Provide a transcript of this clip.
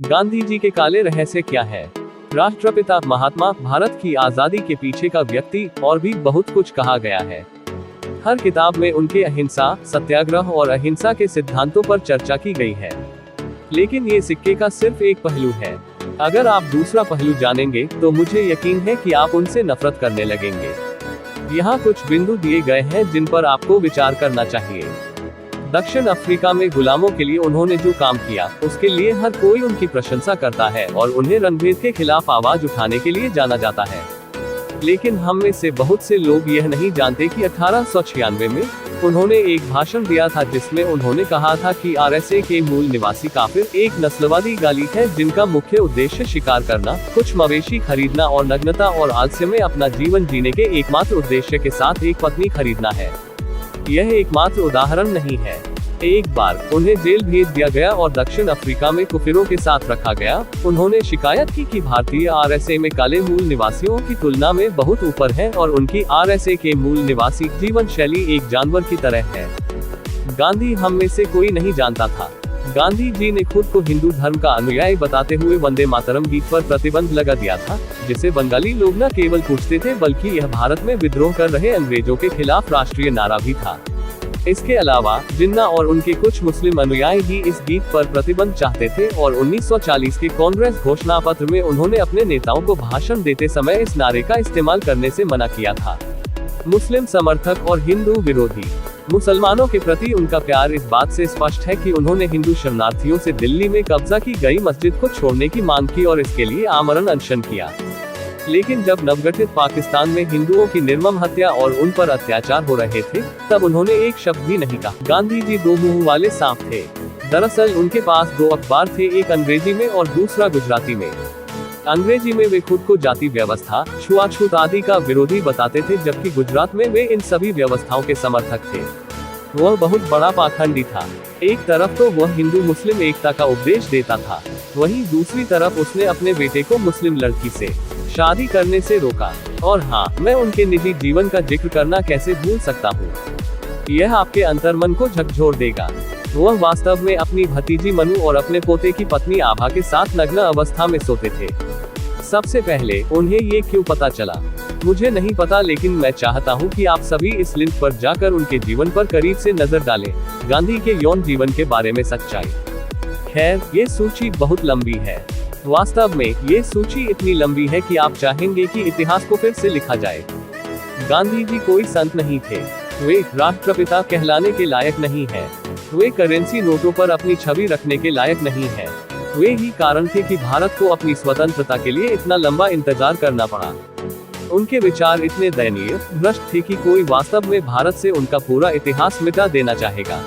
गांधी जी के काले रहस्य क्या है? राष्ट्रपिता महात्मा, भारत की आजादी के पीछे का व्यक्ति, और भी बहुत कुछ कहा गया है। हर किताब में उनके अहिंसा, सत्याग्रह और अहिंसा के सिद्धांतों पर चर्चा की गई है। लेकिन ये सिक्के का सिर्फ एक पहलू है। अगर आप दूसरा पहलू जानेंगे तो मुझे यकीन है कि आप उनसे नफरत करने लगेंगे। यहाँ कुछ बिंदु दिए गए हैं जिन पर आपको विचार करना चाहिए। दक्षिण अफ्रीका में गुलामों के लिए उन्होंने जो काम किया, उसके लिए हर कोई उनकी प्रशंसा करता है और उन्हें रंगभेद के खिलाफ आवाज उठाने के लिए जाना जाता है। लेकिन हम में से बहुत से लोग यह नहीं जानते कि 1896 में उन्होंने एक भाषण दिया था जिसमें उन्होंने कहा था कि आरएसए के मूल निवासी काफिर एक नस्लवादी गाली है जिनका मुख्य उद्देश्य शिकार करना, कुछ मवेशी खरीदना और नग्नता और आलस्य में अपना जीवन जीने के एकमात्र उद्देश्य के साथ एक पत्नी खरीदना है। यह एकमात्र उदाहरण नहीं है। एक बार उन्हें जेल भेज दिया गया और दक्षिण अफ्रीका में कुफिरों के साथ रखा गया। उन्होंने शिकायत की कि भारतीय आरएसए में काले मूल निवासियों की तुलना में बहुत ऊपर है और उनकी आरएसए के मूल निवासी जीवन शैली एक जानवर की तरह है। गांधी हम में से कोई नहीं जानता था। गांधी जी ने खुद को हिंदू धर्म का अनुयायी बताते हुए वंदे मातरम गीत पर प्रतिबंध लगा दिया था, जिसे बंगाली लोग न केवल पूछते थे बल्कि यह भारत में विद्रोह कर रहे अंग्रेजों के खिलाफ राष्ट्रीय नारा भी था। इसके अलावा जिन्ना और उनके कुछ मुस्लिम अनुयायी भी इस गीत पर प्रतिबंध चाहते थे और 1940 के कांग्रेस घोषणा पत्र में उन्होंने अपने नेताओं को भाषण देते समय इस नारे का इस्तेमाल करने से मना किया था। मुस्लिम समर्थक और हिंदू विरोधी। मुसलमानों के प्रति उनका प्यार इस बात से स्पष्ट है कि उन्होंने हिंदू शरणार्थियों से दिल्ली में कब्जा की गई मस्जिद को छोड़ने की मांग की और इसके लिए आमरण अनशन किया। लेकिन जब नवगठित पाकिस्तान में हिंदुओं की निर्मम हत्या और उन पर अत्याचार हो रहे थे, तब उन्होंने एक शब्द भी नहीं कहा। गांधी जी दो मुंह वाले सांप थे। दरअसल उनके पास दो अखबार थे, एक अंग्रेजी में और दूसरा गुजराती में। अंग्रेजी में वे खुद को जाति व्यवस्था, छुआछूत आदि का विरोधी बताते थे, जबकि गुजरात में वे इन सभी व्यवस्थाओं के समर्थक थे। वह बहुत बड़ा पाखंडी था। एक तरफ तो वह हिंदू मुस्लिम एकता का उपदेश देता था, वहीं दूसरी तरफ उसने अपने बेटे को मुस्लिम लड़की से शादी करने से रोका। और हाँ, मैं उनके निजी जीवन का जिक्र करना कैसे भूल सकता हूँ। यह आपके अंतर्मन को झकझोर देगा। वह वास्तव में अपनी भतीजी मनु और अपने पोते की पत्नी आभा के साथ नग्न अवस्था में सोते थे। सबसे पहले उन्हें ये क्यों पता चला, मुझे नहीं पता, लेकिन मैं चाहता हूँ कि आप सभी इस लिंक पर जाकर उनके जीवन पर करीब से नजर डालें। गांधी के यौन जीवन के बारे में सच्चाई। खैर, ये सूची बहुत लंबी है। वास्तव में ये सूची इतनी लंबी है कि आप चाहेंगे कि इतिहास को फिर से लिखा जाए। गांधी जी कोई संत नहीं थे। वे राष्ट्रपिता कहलाने के लायक नहीं है। वे करेंसी नोटों पर अपनी छवि रखने के लायक नहीं है। वे ही कारण थे कि भारत को अपनी स्वतंत्रता के लिए इतना लंबा इंतजार करना पड़ा। उनके विचार इतने दयनीय, भ्रष्ट थे कि कोई वास्तव में भारत से उनका पूरा इतिहास मिटा देना चाहेगा।